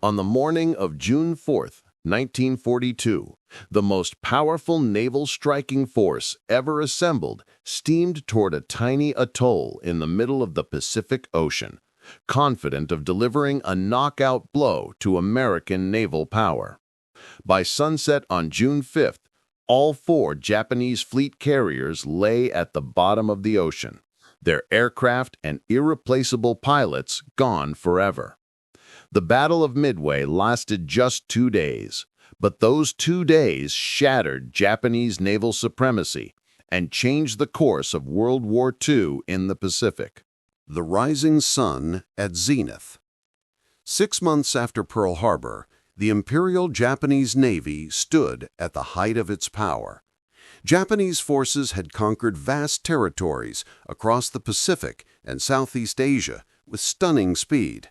On the morning of June 4th, 1942, the most powerful naval striking force ever assembled steamed toward a tiny atoll in the middle of the Pacific Ocean, confident of delivering a knockout blow to American naval power. By sunset on June 5th, all four Japanese fleet carriers lay at the bottom of the ocean, their aircraft and irreplaceable pilots gone forever. The Battle of Midway lasted just 2 days, but those 2 days shattered Japanese naval supremacy and changed the course of World War II in the Pacific. The rising sun at zenith. 6 months after Pearl Harbor, the Imperial Japanese Navy stood at the height of its power. Japanese forces had conquered vast territories across the Pacific and Southeast Asia with stunning speed.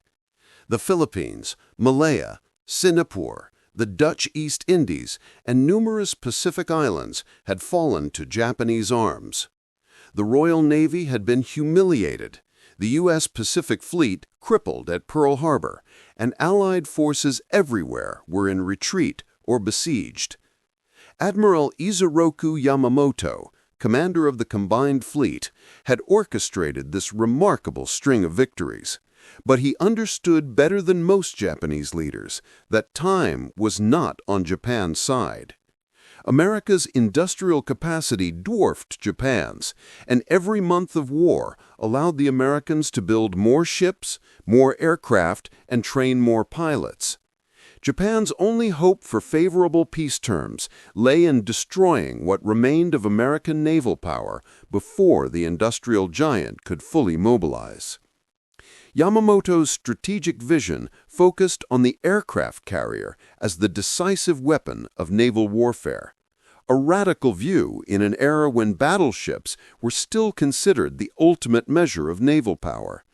The Philippines, Malaya, Singapore, the Dutch East Indies, and numerous Pacific islands had fallen to Japanese arms. The Royal Navy had been humiliated, the U.S. Pacific Fleet crippled at Pearl Harbor, and Allied forces everywhere were in retreat or besieged. Admiral Isoroku Yamamoto, commander of the combined fleet, had orchestrated this remarkable string of victories. But he understood better than most Japanese leaders that time was not on Japan's side. America's industrial capacity dwarfed Japan's, and every month of war allowed the Americans to build more ships, more aircraft, and train more pilots. Japan's only hope for favorable peace terms lay in destroying what remained of American naval power before the industrial giant could fully mobilize. Yamamoto's strategic vision focused on the aircraft carrier as the decisive weapon of naval warfare, a radical view in an era when battleships were still considered the ultimate measure of naval power.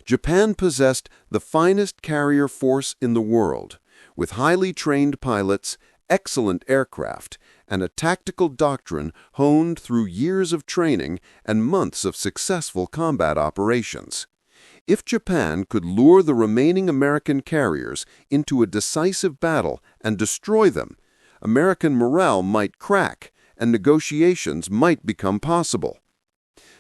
Japan possessed the finest carrier force in the world, with highly trained pilots, excellent aircraft, and a tactical doctrine honed through years of training and months of successful combat operations. If Japan could lure the remaining American carriers into a decisive battle and destroy them, American morale might crack and negotiations might become possible.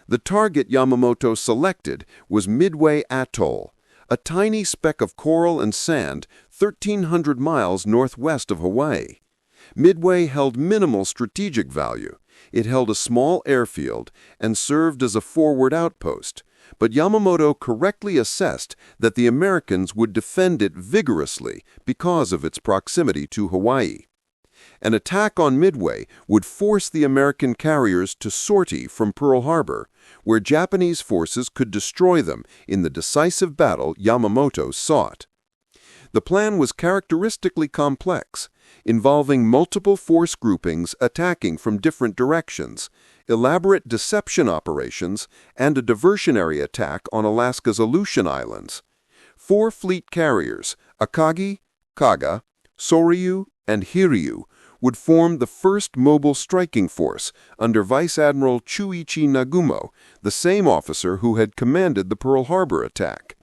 The target Yamamoto selected was Midway Atoll, a tiny speck of coral and sand 1,300 miles northwest of Hawaii. Midway held minimal strategic value. It held a small airfield and served as a forward outpost, but Yamamoto correctly assessed that the Americans would defend it vigorously because of its proximity to Hawaii. An attack on Midway would force the American carriers to sortie from Pearl Harbor, where Japanese forces could destroy them in the decisive battle Yamamoto sought. The plan was characteristically complex, involving multiple force groupings attacking from different directions, elaborate deception operations, and a diversionary attack on Alaska's Aleutian Islands. 4 fleet carriers, Akagi, Kaga, Soryu, and Hiryu, would form the first mobile striking force under Vice Admiral Chuichi Nagumo, the same officer who had commanded the Pearl Harbor attack.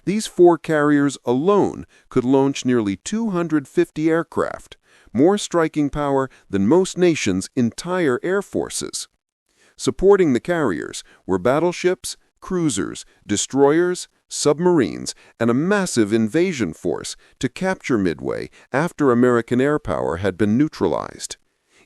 These 4 carriers alone could launch nearly 250 aircraft, more striking power than most nations' entire air forces. Supporting the carriers were battleships, cruisers, destroyers, submarines, and a massive invasion force to capture Midway after American air power had been neutralized.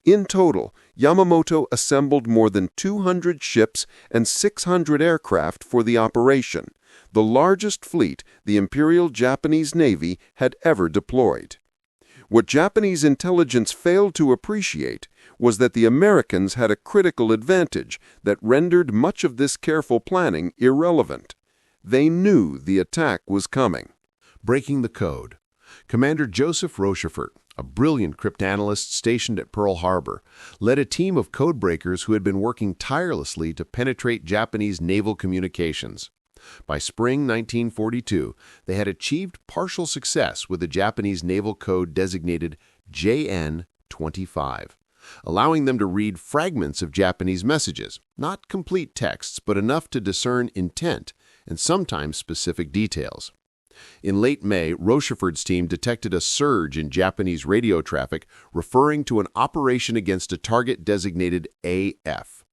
In total, Yamamoto assembled more than 200 ships and 600 aircraft for the operation, the largest fleet the Imperial Japanese Navy had ever deployed. What Japanese intelligence failed to appreciate was that the Americans had a critical advantage that rendered much of this careful planning irrelevant. They knew the attack was coming. Breaking the code. Commander Joseph Rochefort, a brilliant cryptanalyst stationed at Pearl Harbor, led a team of codebreakers who had been working tirelessly to penetrate Japanese naval communications. By spring 1942, they had achieved partial success with a Japanese naval code designated JN-25, allowing them to read fragments of Japanese messages, not complete texts, but enough to discern intent and sometimes specific details. In late May, Rocheford's team detected a surge in Japanese radio traffic referring to an operation against a target designated AF.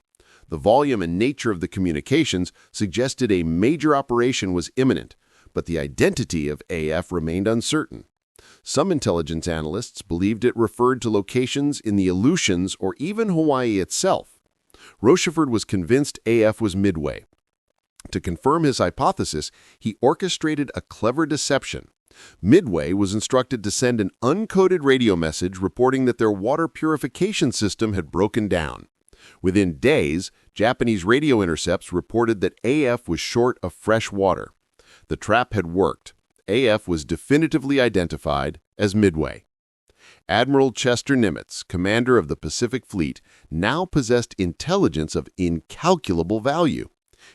The volume and nature of the communications suggested a major operation was imminent, but the identity of AF remained uncertain. Some intelligence analysts believed it referred to locations in the Aleutians or even Hawaii itself. Rochefort was convinced AF was Midway. To confirm his hypothesis, he orchestrated a clever deception. Midway was instructed to send an uncoded radio message reporting that their water purification system had broken down. Within days, Japanese radio intercepts reported that AF was short of fresh water. The trap had worked. AF was definitively identified as Midway. Admiral Chester Nimitz, commander of the Pacific Fleet, now possessed intelligence of incalculable value.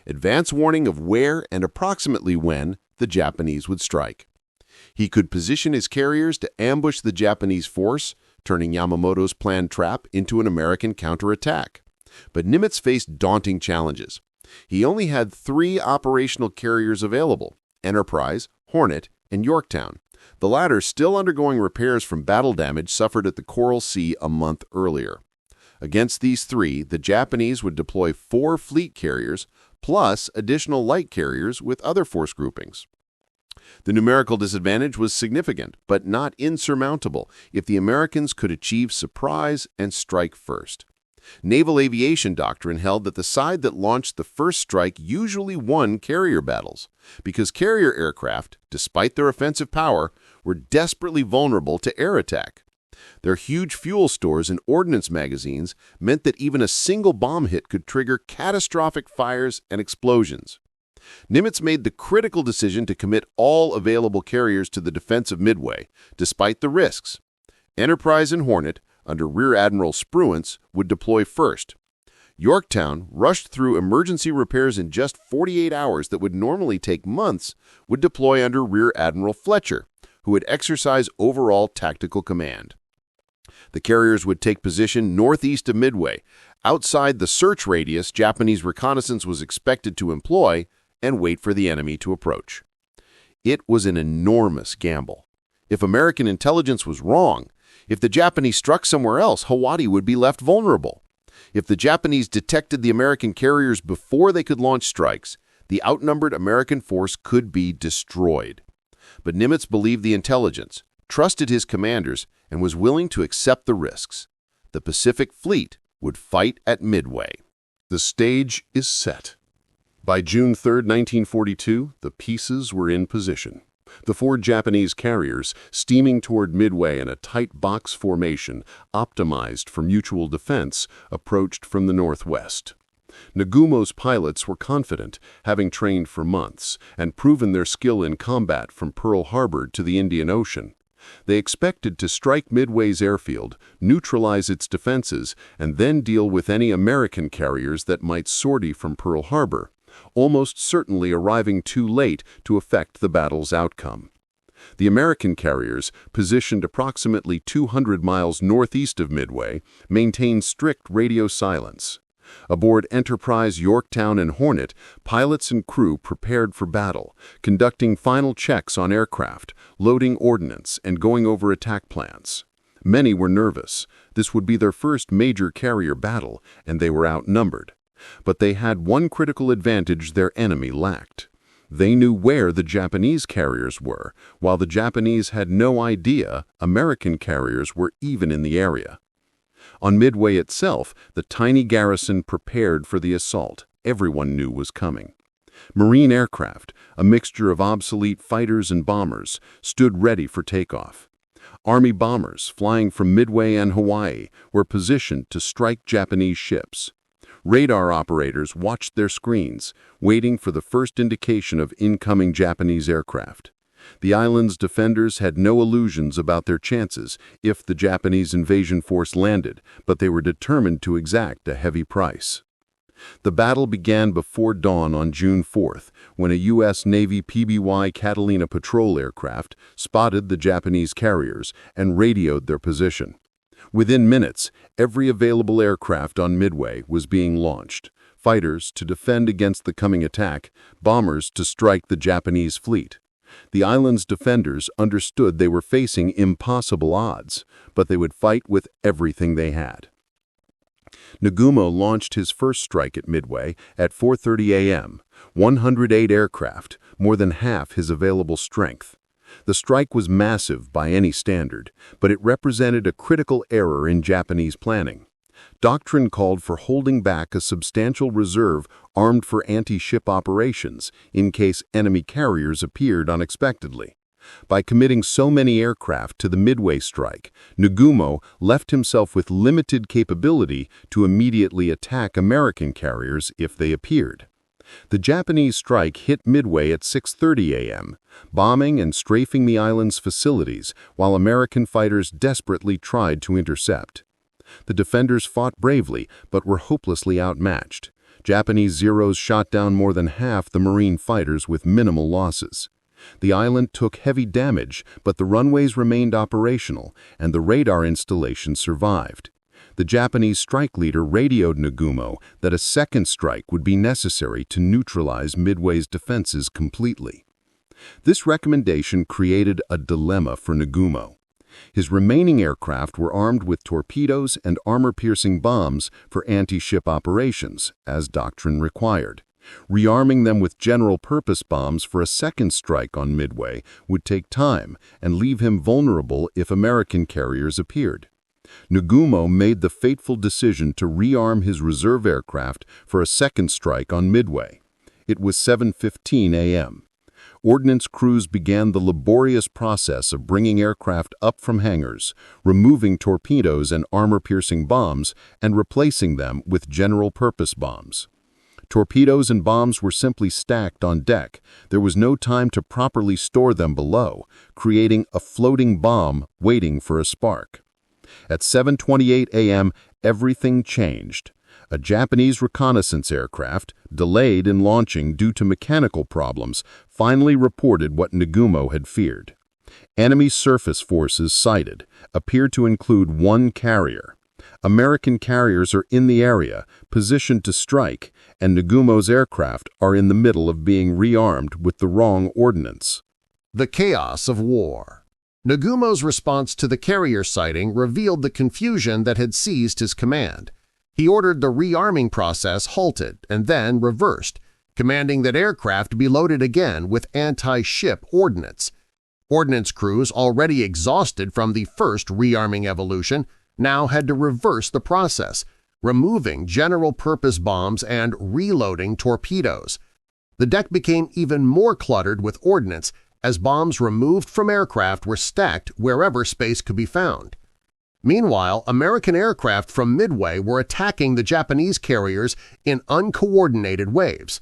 Advance warning of where and approximately when the Japanese would strike. He could position his carriers to ambush the Japanese force, turning Yamamoto's planned trap into an American counterattack. But Nimitz faced daunting challenges. He only had 3 operational carriers available: Enterprise, Hornet, and Yorktown, the latter still undergoing repairs from battle damage suffered at the Coral Sea a month earlier. Against these 3, the Japanese would deploy 4 fleet carriers, plus additional light carriers with other force groupings. The numerical disadvantage was significant, but not insurmountable if the Americans could achieve surprise and strike first. Naval aviation doctrine held that the side that launched the first strike usually won carrier battles, because carrier aircraft, despite their offensive power, were desperately vulnerable to air attack. Their huge fuel stores and ordnance magazines meant that even a single bomb hit could trigger catastrophic fires and explosions. Nimitz made the critical decision to commit all available carriers to the defense of Midway, despite the risks. Enterprise and Hornet, under Rear Admiral Spruance, would deploy first. Yorktown, rushed through emergency repairs in just 48 hours that would normally take months, would deploy under Rear Admiral Fletcher, who would exercise overall tactical command. The carriers would take position northeast of Midway, outside the search radius Japanese reconnaissance was expected to employ, and wait for the enemy to approach. It was an enormous gamble. If American intelligence was wrong, if the Japanese struck somewhere else, Hawaii would be left vulnerable. If the Japanese detected the American carriers before they could launch strikes, the outnumbered American force could be destroyed. But Nimitz believed the intelligence, trusted his commanders, and was willing to accept the risks. The Pacific Fleet would fight at Midway. The stage is set. By June 3, 1942, the pieces were in position. The 4 Japanese carriers, steaming toward Midway in a tight box formation, optimized for mutual defense, approached from the northwest. Nagumo's pilots were confident, having trained for months and proven their skill in combat from Pearl Harbor to the Indian Ocean. They expected to strike Midway's airfield, neutralize its defenses, and then deal with any American carriers that might sortie from Pearl Harbor, almost certainly arriving too late to affect the battle's outcome. The American carriers, positioned approximately 200 miles northeast of Midway, maintained strict radio silence. Aboard Enterprise, Yorktown, and Hornet, pilots and crew prepared for battle, conducting final checks on aircraft, loading ordnance, and going over attack plans. Many were nervous. This would be their first major carrier battle, and they were outnumbered. But they had one critical advantage their enemy lacked. They knew where the Japanese carriers were, while the Japanese had no idea American carriers were even in the area. On Midway itself, the tiny garrison prepared for the assault everyone knew was coming. Marine aircraft, a mixture of obsolete fighters and bombers, stood ready for takeoff. Army bombers, flying from Midway and Hawaii, were positioned to strike Japanese ships. Radar operators watched their screens, waiting for the first indication of incoming Japanese aircraft. The island's defenders had no illusions about their chances if the Japanese invasion force landed, but they were determined to exact a heavy price. The battle began before dawn on June 4th, when a U.S. Navy PBY Catalina patrol aircraft spotted the Japanese carriers and radioed their position. Within minutes, every available aircraft on Midway was being launched, fighters to defend against the coming attack, bombers to strike the Japanese fleet. The island's defenders understood they were facing impossible odds, but they would fight with everything they had. Nagumo launched his first strike at Midway at 4:30 a.m., 108 aircraft, more than half his available strength. The strike was massive by any standard, but it represented a critical error in Japanese planning. Doctrine called for holding back a substantial reserve armed for anti-ship operations in case enemy carriers appeared unexpectedly. By committing so many aircraft to the Midway strike, Nagumo left himself with limited capability to immediately attack American carriers if they appeared. The Japanese strike hit Midway at 6:30 a.m., bombing and strafing the island's facilities while American fighters desperately tried to intercept. The defenders fought bravely but were hopelessly outmatched. Japanese Zeros shot down more than half the Marine fighters with minimal losses. The island took heavy damage, but the runways remained operational and the radar installation survived. The Japanese strike leader radioed Nagumo that a second strike would be necessary to neutralize Midway's defenses completely. This recommendation created a dilemma for Nagumo. His remaining aircraft were armed with torpedoes and armor-piercing bombs for anti-ship operations, as doctrine required. Rearming them with general-purpose bombs for a second strike on Midway would take time and leave him vulnerable if American carriers appeared. Nagumo made the fateful decision to rearm his reserve aircraft for a second strike on Midway. It was 7:15 a.m. Ordnance crews began the laborious process of bringing aircraft up from hangars, removing torpedoes and armor-piercing bombs, and replacing them with general-purpose bombs. Torpedoes and bombs were simply stacked on deck. There was no time to properly store them below, creating a floating bomb waiting for a spark. At 7:28 a.m., everything changed. A Japanese reconnaissance aircraft, delayed in launching due to mechanical problems, finally reported what Nagumo had feared. Enemy surface forces sighted appeared to include one carrier. American carriers are in the area, positioned to strike, and Nagumo's aircraft are in the middle of being rearmed with the wrong ordnance. The chaos of war. Nagumo's response to the carrier sighting revealed the confusion that had seized his command. He ordered the rearming process halted and then reversed, commanding that aircraft be loaded again with anti-ship ordnance. Ordnance crews, already exhausted from the first rearming evolution, now had to reverse the process, removing general-purpose bombs and reloading torpedoes. The deck became even more cluttered with ordnance as bombs removed from aircraft were stacked wherever space could be found. Meanwhile, American aircraft from Midway were attacking the Japanese carriers in uncoordinated waves.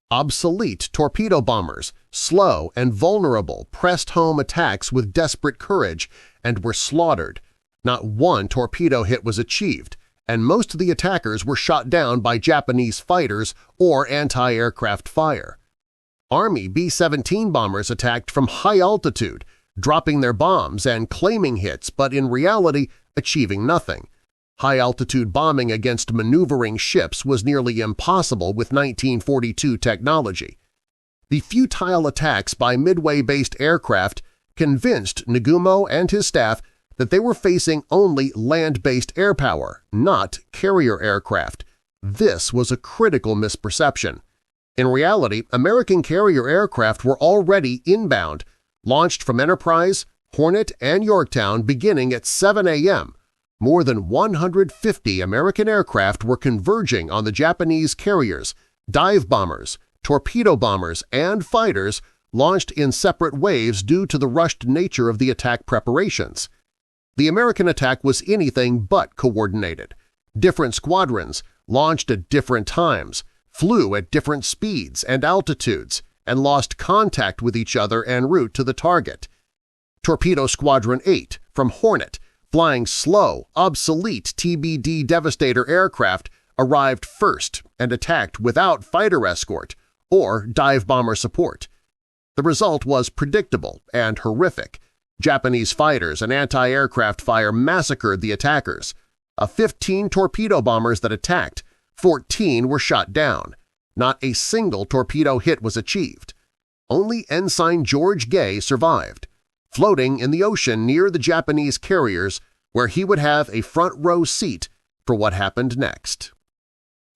Obsolete torpedo bombers, slow and vulnerable, pressed home attacks with desperate courage and were slaughtered. Not one torpedo hit was achieved, and most of the attackers were shot down by Japanese fighters or anti-aircraft fire. Army B-17 bombers attacked from high altitude, dropping their bombs and claiming hits but in reality achieving nothing. High-altitude bombing against maneuvering ships was nearly impossible with 1942 technology. The futile attacks by Midway-based aircraft convinced Nagumo and his staff that they were facing only land-based air power, not carrier aircraft. This was a critical misperception. In reality, American carrier aircraft were already inbound, launched from Enterprise, Hornet, and Yorktown beginning at 7 a.m. More than 150 American aircraft were converging on the Japanese carriers, dive bombers, torpedo bombers, and fighters launched in separate waves due to the rushed nature of the attack preparations. The American attack was anything but coordinated. Different squadrons, launched at different times, flew at different speeds and altitudes, and lost contact with each other en route to the target. Torpedo Squadron 8 from Hornet, flying slow, obsolete TBD Devastator aircraft, arrived first and attacked without fighter escort or dive bomber support. The result was predictable and horrific. Japanese fighters and anti-aircraft fire massacred the attackers. Of 15 torpedo bombers that attacked, 14 were shot down. Not a single torpedo hit was achieved. Only Ensign George Gay survived, floating in the ocean near the Japanese carriers where he would have a front-row seat for what happened next.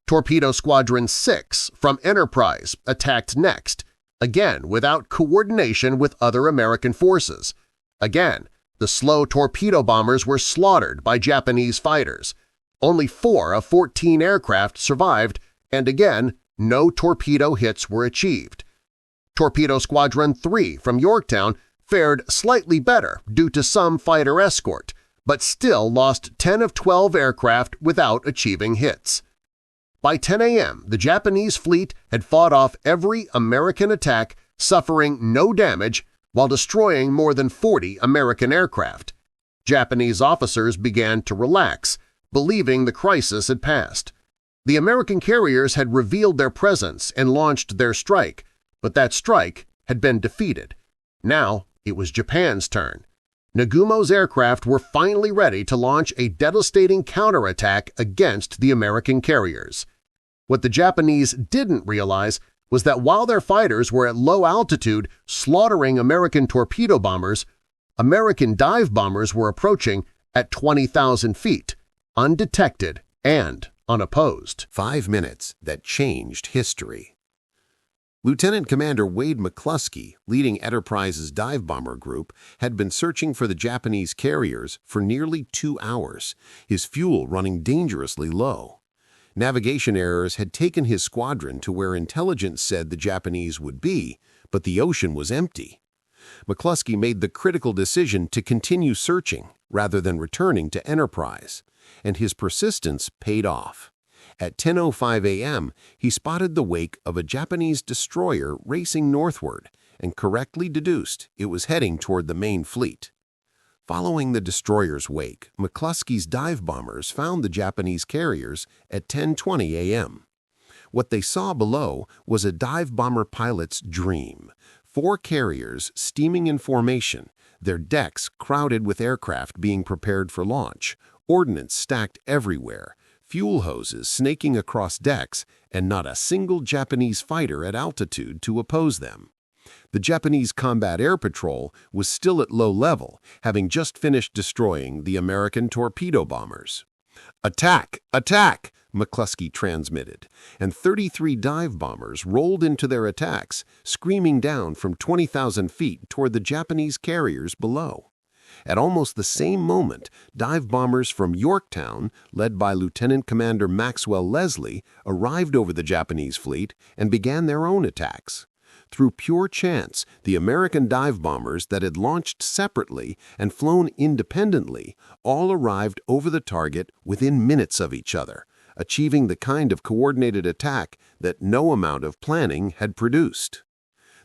Torpedo Squadron 6 from Enterprise attacked next, again without coordination with other American forces. Again, the slow torpedo bombers were slaughtered by Japanese fighters. Only 4 of 14 aircraft survived, and again, no torpedo hits were achieved. Torpedo Squadron 3 from Yorktown fared slightly better due to some fighter escort, but still lost 10 of 12 aircraft without achieving hits. By 10 a.m., the Japanese fleet had fought off every American attack, suffering no damage while destroying more than 40 American aircraft. Japanese officers began to relax, believing the crisis had passed. The American carriers had revealed their presence and launched their strike, but that strike had been defeated. Now it was Japan's turn. Nagumo's aircraft were finally ready to launch a devastating counterattack against the American carriers. What the Japanese didn't realize was that while their fighters were at low altitude slaughtering American torpedo bombers, American dive bombers were approaching at 20,000 feet, undetected and unopposed. 5 minutes that changed history. Lieutenant Commander Wade McCluskey, leading Enterprise's dive bomber group, had been searching for the Japanese carriers for nearly 2 hours, his fuel running dangerously low. Navigation errors had taken his squadron to where intelligence said the Japanese would be, but the ocean was empty. McCluskey made the critical decision to continue searching rather than returning to Enterprise, and his persistence paid off. At 10:05 a.m., he spotted the wake of a Japanese destroyer racing northward and correctly deduced it was heading toward the main fleet. Following the destroyer's wake, McCluskey's dive bombers found the Japanese carriers at 10:20 a.m. What they saw below was a dive bomber pilot's dream. 4 carriers steaming in formation, their decks crowded with aircraft being prepared for launch, ordnance stacked everywhere, fuel hoses snaking across decks, and not a single Japanese fighter at altitude to oppose them. The Japanese Combat Air Patrol was still at low level, having just finished destroying the American torpedo bombers. "Attack! Attack!" McCluskey transmitted, and 33 dive bombers rolled into their attacks, screaming down from 20,000 feet toward the Japanese carriers below. At almost the same moment, dive bombers from Yorktown, led by Lieutenant Commander Maxwell Leslie, arrived over the Japanese fleet and began their own attacks. Through pure chance, the American dive bombers that had launched separately and flown independently all arrived over the target within minutes of each other, achieving the kind of coordinated attack that no amount of planning had produced.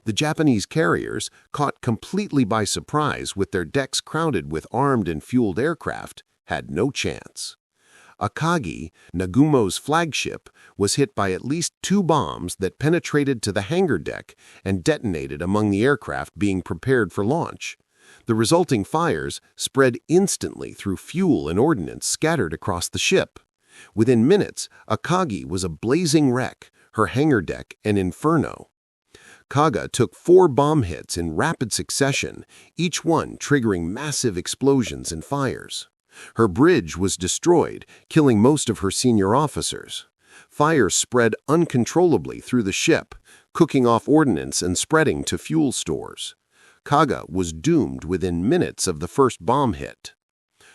The Japanese carriers, caught completely by surprise with their decks crowded with armed and fueled aircraft, had no chance. Akagi, Nagumo's flagship, was hit by at least 2 bombs that penetrated to the hangar deck and detonated among the aircraft being prepared for launch. The resulting fires spread instantly through fuel and ordnance scattered across the ship. Within minutes, Akagi was a blazing wreck, her hangar deck an inferno. Kaga took 4 bomb hits in rapid succession, each one triggering massive explosions and fires. Her bridge was destroyed, killing most of her senior officers. Fire spread uncontrollably through the ship, cooking off ordnance and spreading to fuel stores. Kaga was doomed within minutes of the first bomb hit.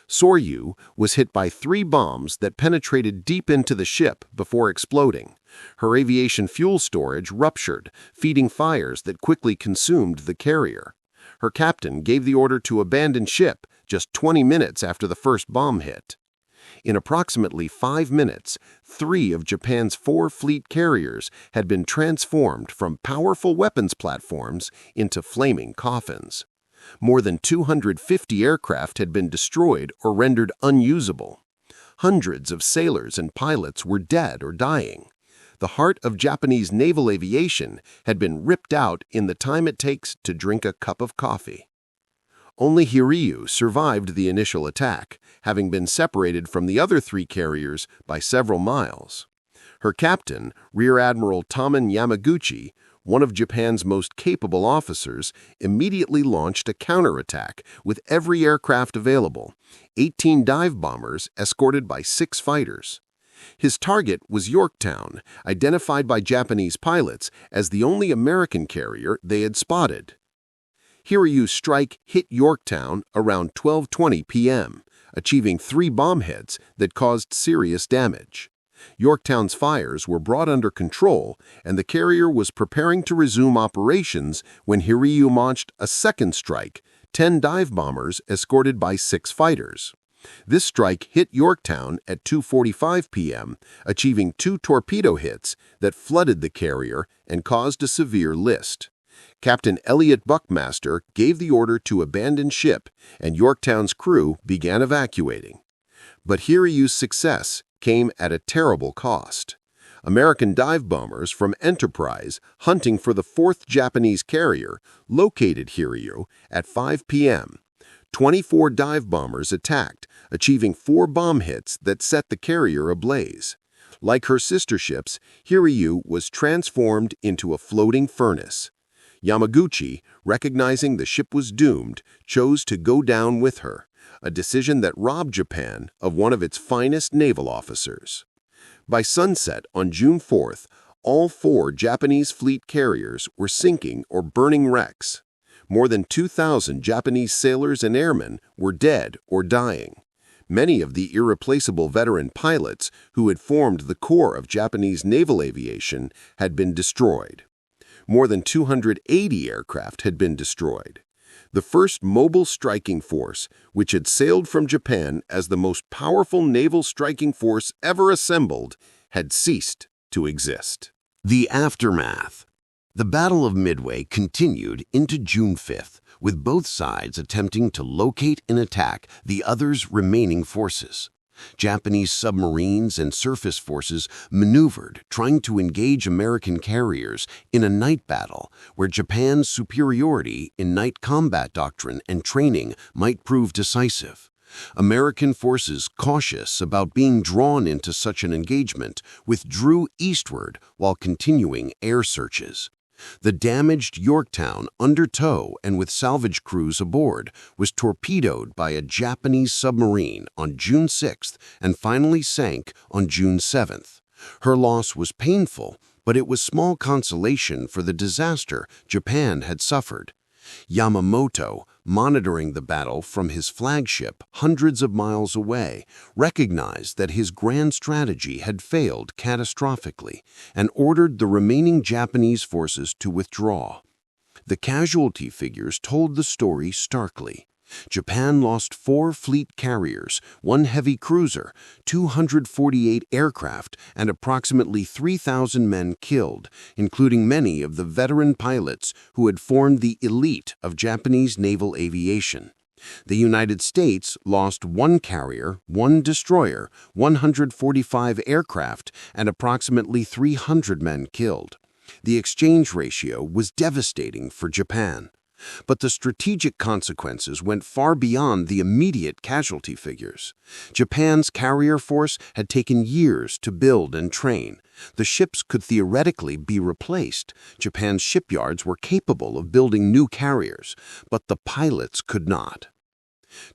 Soryu was hit by 3 bombs that penetrated deep into the ship before exploding. Her aviation fuel storage ruptured, feeding fires that quickly consumed the carrier. Her captain gave the order to abandon ship just 20 minutes after the first bomb hit. In approximately 5 minutes, 3 of Japan's 4 fleet carriers had been transformed from powerful weapons platforms into flaming coffins. More than 250 aircraft had been destroyed or rendered unusable. Hundreds of sailors and pilots were dead or dying. The heart of Japanese naval aviation had been ripped out in the time it takes to drink a cup of coffee. Only Hiryu survived the initial attack, having been separated from the other 3 carriers by several miles. Her captain, Rear Admiral Taman Yamaguchi, one of Japan's most capable officers, immediately launched a counterattack with every aircraft available, 18 dive bombers escorted by 6 fighters. His target was Yorktown, identified by Japanese pilots as the only American carrier they had spotted. Hiryu's strike hit Yorktown around 12:20 p.m., achieving 3 bomb hits that caused serious damage. Yorktown's fires were brought under control, and the carrier was preparing to resume operations when Hiryu launched a second strike, 10 dive bombers escorted by 6 fighters. This strike hit Yorktown at 2:45 p.m., achieving 2 torpedo hits that flooded the carrier and caused a severe list. Captain Elliot Buckmaster gave the order to abandon ship, and Yorktown's crew began evacuating. But Hiryu's success came at a terrible cost. American dive bombers from Enterprise, hunting for the 4th Japanese carrier, located Hiryu at 5 p.m. 24 dive bombers attacked, achieving 4 bomb hits that set the carrier ablaze. Like her sister ships, Hiryu was transformed into a floating furnace. Yamaguchi, recognizing the ship was doomed, chose to go down with her, a decision that robbed Japan of one of its finest naval officers. By sunset on June 4th, all 4 Japanese fleet carriers were sinking or burning wrecks. More than 2,000 Japanese sailors and airmen were dead or dying. Many of the irreplaceable veteran pilots who had formed the core of Japanese naval aviation had been destroyed. More than 280 aircraft had been destroyed. The first mobile striking force, which had sailed from Japan as the most powerful naval striking force ever assembled, had ceased to exist. The aftermath. The Battle of Midway continued into June 5th, with both sides attempting to locate and attack the other's remaining forces. Japanese submarines and surface forces maneuvered, trying to engage American carriers in a night battle where Japan's superiority in night combat doctrine and training might prove decisive. American forces, cautious about being drawn into such an engagement, withdrew eastward while continuing air searches. The damaged Yorktown, under tow and with salvage crews aboard, was torpedoed by a Japanese submarine on June 6th and finally sank on June 7th. Her loss was painful, but it was small consolation for the disaster Japan had suffered. Yamamoto, monitoring the battle from his flagship hundreds of miles away, recognized that his grand strategy had failed catastrophically and ordered the remaining Japanese forces to withdraw. The casualty figures told the story starkly. Japan lost 4 fleet carriers, 1 heavy cruiser, 248 aircraft, and approximately 3,000 men killed, including many of the veteran pilots who had formed the elite of Japanese naval aviation. The United States lost 1 carrier, 1 destroyer, 145 aircraft, and approximately 300 men killed. The exchange ratio was devastating for Japan. But the strategic consequences went far beyond the immediate casualty figures. Japan's carrier force had taken years to build and train. The ships could theoretically be replaced. Japan's shipyards were capable of building new carriers, but the pilots could not.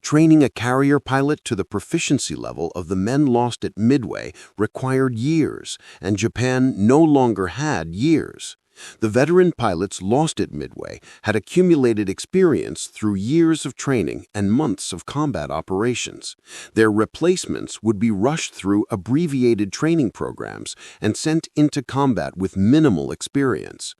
Training a carrier pilot to the proficiency level of the men lost at Midway required years, and Japan no longer had years. The veteran pilots lost at Midway had accumulated experience through years of training and months of combat operations. Their replacements would be rushed through abbreviated training programs and sent into combat with minimal experience.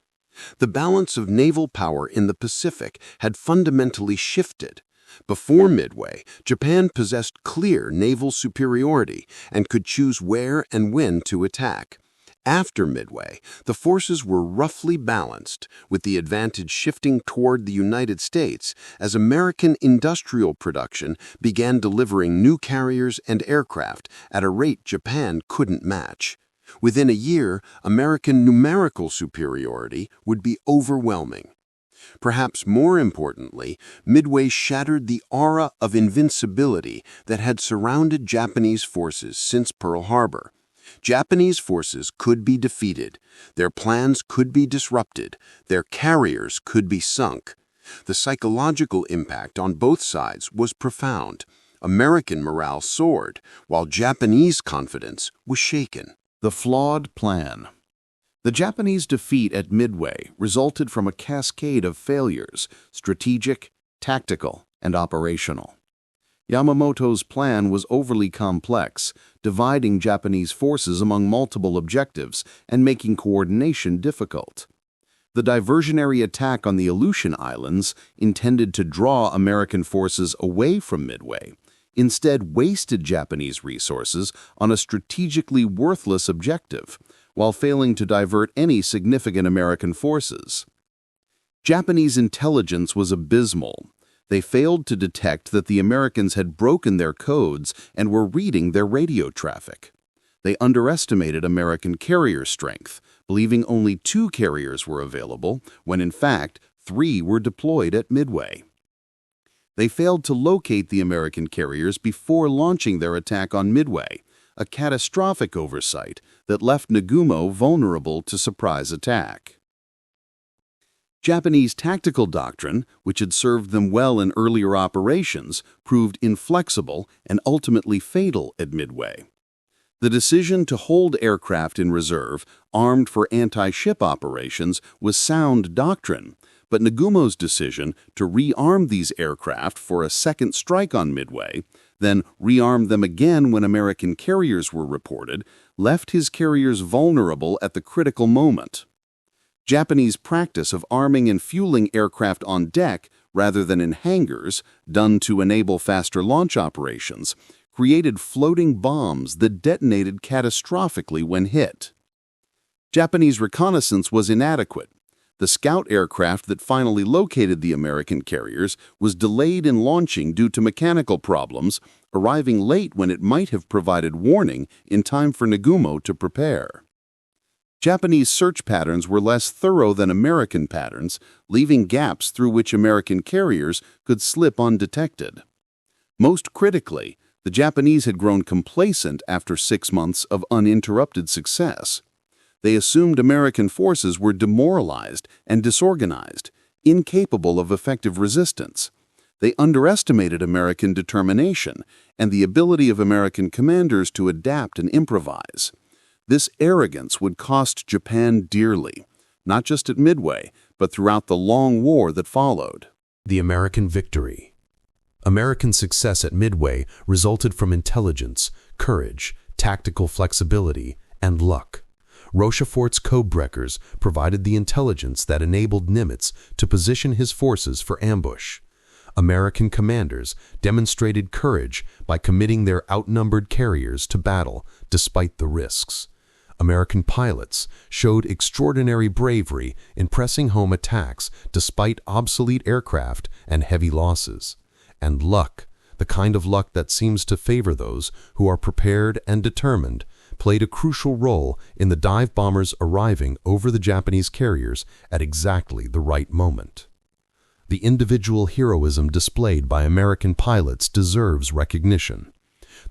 The balance of naval power in the Pacific had fundamentally shifted. Before Midway, Japan possessed clear naval superiority and could choose where and when to attack. After Midway, the forces were roughly balanced, with the advantage shifting toward the United States as American industrial production began delivering new carriers and aircraft at a rate Japan couldn't match. Within a year, American numerical superiority would be overwhelming. Perhaps more importantly, Midway shattered the aura of invincibility that had surrounded Japanese forces since Pearl Harbor. Japanese forces could be defeated, their plans could be disrupted, their carriers could be sunk. The psychological impact on both sides was profound. American morale soared, while Japanese confidence was shaken. The flawed plan. The Japanese defeat at Midway resulted from a cascade of failures, strategic, tactical, and operational. Yamamoto's plan was overly complex, dividing Japanese forces among multiple objectives and making coordination difficult. The diversionary attack on the Aleutian Islands, intended to draw American forces away from Midway, instead wasted Japanese resources on a strategically worthless objective, while failing to divert any significant American forces. Japanese intelligence was abysmal. They failed to detect that the Americans had broken their codes and were reading their radio traffic. They underestimated American carrier strength, believing only 2 carriers were available, when in fact 3 were deployed at Midway. They failed to locate the American carriers before launching their attack on Midway, a catastrophic oversight that left Nagumo vulnerable to surprise attack. Japanese tactical doctrine, which had served them well in earlier operations, proved inflexible and ultimately fatal at Midway. The decision to hold aircraft in reserve, armed for anti-ship operations, was sound doctrine, but Nagumo's decision to rearm these aircraft for a second strike on Midway, then rearm them again when American carriers were reported, left his carriers vulnerable at the critical moment. Japanese practice of arming and fueling aircraft on deck rather than in hangars, done to enable faster launch operations, created floating bombs that detonated catastrophically when hit. Japanese reconnaissance was inadequate. The scout aircraft that finally located the American carriers was delayed in launching due to mechanical problems, arriving late when it might have provided warning in time for Nagumo to prepare. Japanese search patterns were less thorough than American patterns, leaving gaps through which American carriers could slip undetected. Most critically, the Japanese had grown complacent after 6 months of uninterrupted success. They assumed American forces were demoralized and disorganized, incapable of effective resistance. They underestimated American determination and the ability of American commanders to adapt and improvise. This arrogance would cost Japan dearly, not just at Midway, but throughout the long war that followed. The American victory. American success at Midway resulted from intelligence, courage, tactical flexibility, and luck. Rochefort's codebreakers provided the intelligence that enabled Nimitz to position his forces for ambush. American commanders demonstrated courage by committing their outnumbered carriers to battle despite the risks. American pilots showed extraordinary bravery in pressing home attacks despite obsolete aircraft and heavy losses. And luck, the kind of luck that seems to favor those who are prepared and determined, played a crucial role in the dive bombers arriving over the Japanese carriers at exactly the right moment. The individual heroism displayed by American pilots deserves recognition.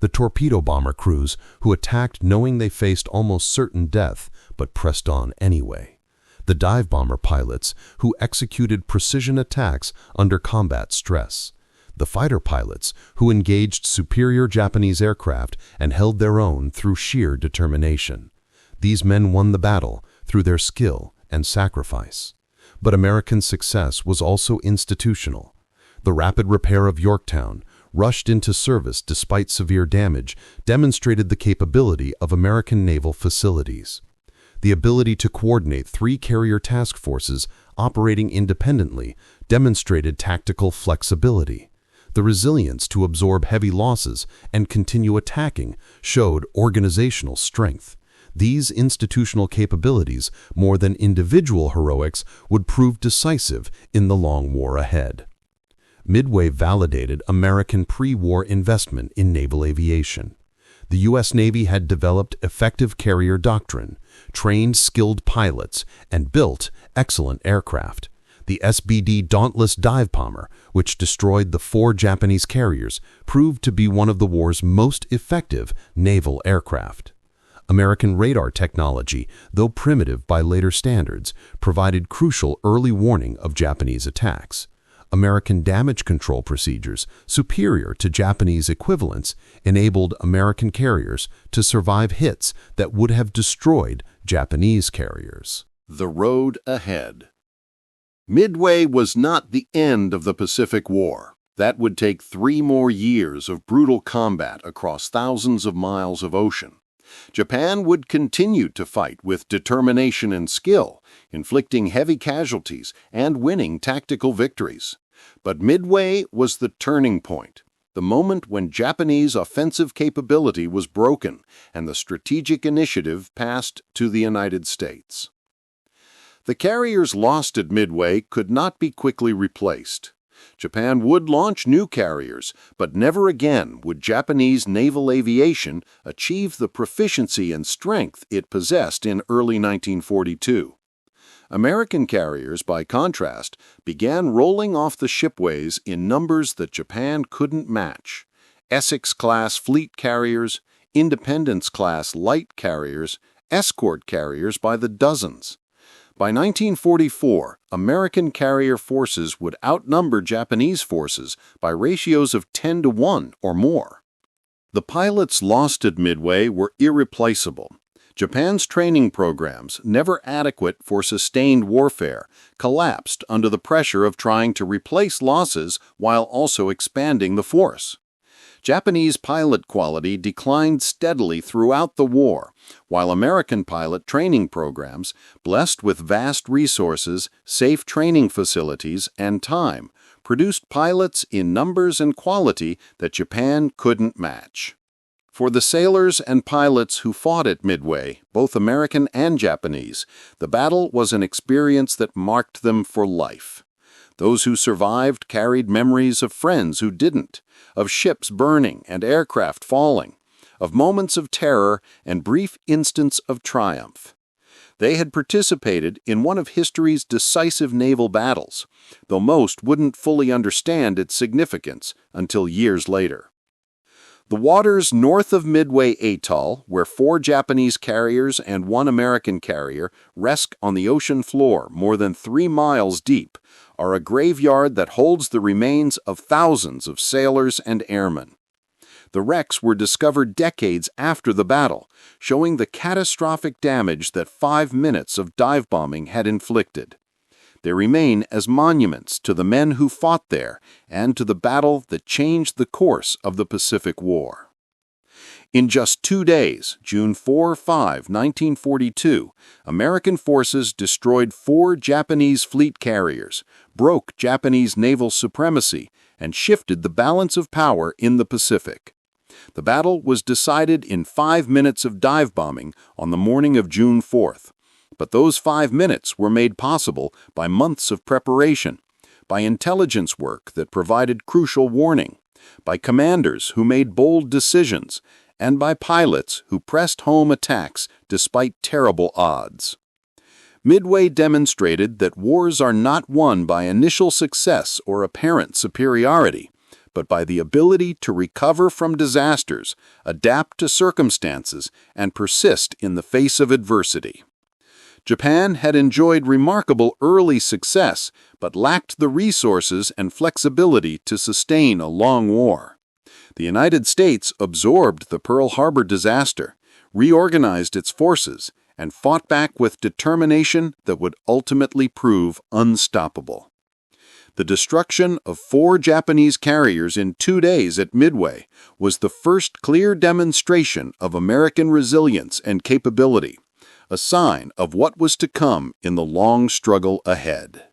The torpedo bomber crews who attacked knowing they faced almost certain death but pressed on anyway. The dive bomber pilots who executed precision attacks under combat stress. The fighter pilots who engaged superior Japanese aircraft and held their own through sheer determination. These men won the battle through their skill and sacrifice. But American success was also institutional. The rapid repair of Yorktown, rushed into service despite severe damage, demonstrated the capability of American naval facilities. The ability to coordinate 3 carrier task forces operating independently demonstrated tactical flexibility. The resilience to absorb heavy losses and continue attacking showed organizational strength. These institutional capabilities, more than individual heroics, would prove decisive in the long war ahead. Midway validated American pre-war investment in naval aviation. The U.S. Navy had developed effective carrier doctrine, trained skilled pilots, and built excellent aircraft. The SBD Dauntless dive bomber, which destroyed the 4 Japanese carriers, proved to be one of the war's most effective naval aircraft. American radar technology, though primitive by later standards, provided crucial early warning of Japanese attacks. American damage control procedures, superior to Japanese equivalents, enabled American carriers to survive hits that would have destroyed Japanese carriers. The road ahead. Midway was not the end of the Pacific War. That would take 3 more years of brutal combat across thousands of miles of ocean. Japan would continue to fight with determination and skill, inflicting heavy casualties and winning tactical victories. But Midway was the turning point, the moment when Japanese offensive capability was broken and the strategic initiative passed to the United States. The carriers lost at Midway could not be quickly replaced. Japan would launch new carriers, but never again would Japanese naval aviation achieve the proficiency and strength it possessed in early 1942. American carriers, by contrast, began rolling off the shipways in numbers that Japan couldn't match. Essex-class fleet carriers, Independence-class light carriers, escort carriers by the dozens. By 1944, American carrier forces would outnumber Japanese forces by ratios of 10 to 1 or more. The pilots lost at Midway were irreplaceable. Japan's training programs, never adequate for sustained warfare, collapsed under the pressure of trying to replace losses while also expanding the force. Japanese pilot quality declined steadily throughout the war, while American pilot training programs, blessed with vast resources, safe training facilities, and time, produced pilots in numbers and quality that Japan couldn't match. For the sailors and pilots who fought at Midway, both American and Japanese, the battle was an experience that marked them for life. Those who survived carried memories of friends who didn't, of ships burning and aircraft falling, of moments of terror and brief instants of triumph. They had participated in one of history's decisive naval battles, though most wouldn't fully understand its significance until years later. The waters north of Midway Atoll, where 4 Japanese carriers and 1 American carrier rest on the ocean floor more than 3 miles deep, are a graveyard that holds the remains of thousands of sailors and airmen. The wrecks were discovered decades after the battle, showing the catastrophic damage that 5 minutes of dive bombing had inflicted. They remain as monuments to the men who fought there and to the battle that changed the course of the Pacific War. In just 2 days, June 4-5, 1942, American forces destroyed 4 Japanese fleet carriers, broke Japanese naval supremacy, and shifted the balance of power in the Pacific. The battle was decided in 5 minutes of dive bombing on the morning of June 4th. But those 5 minutes were made possible by months of preparation, by intelligence work that provided crucial warning, by commanders who made bold decisions, and by pilots who pressed home attacks despite terrible odds. Midway demonstrated that wars are not won by initial success or apparent superiority, but by the ability to recover from disasters, adapt to circumstances, and persist in the face of adversity. Japan had enjoyed remarkable early success, but lacked the resources and flexibility to sustain a long war. The United States absorbed the Pearl Harbor disaster, reorganized its forces, and fought back with determination that would ultimately prove unstoppable. The destruction of 4 Japanese carriers in 2 days at Midway was the first clear demonstration of American resilience and capability, a sign of what was to come in the long struggle ahead.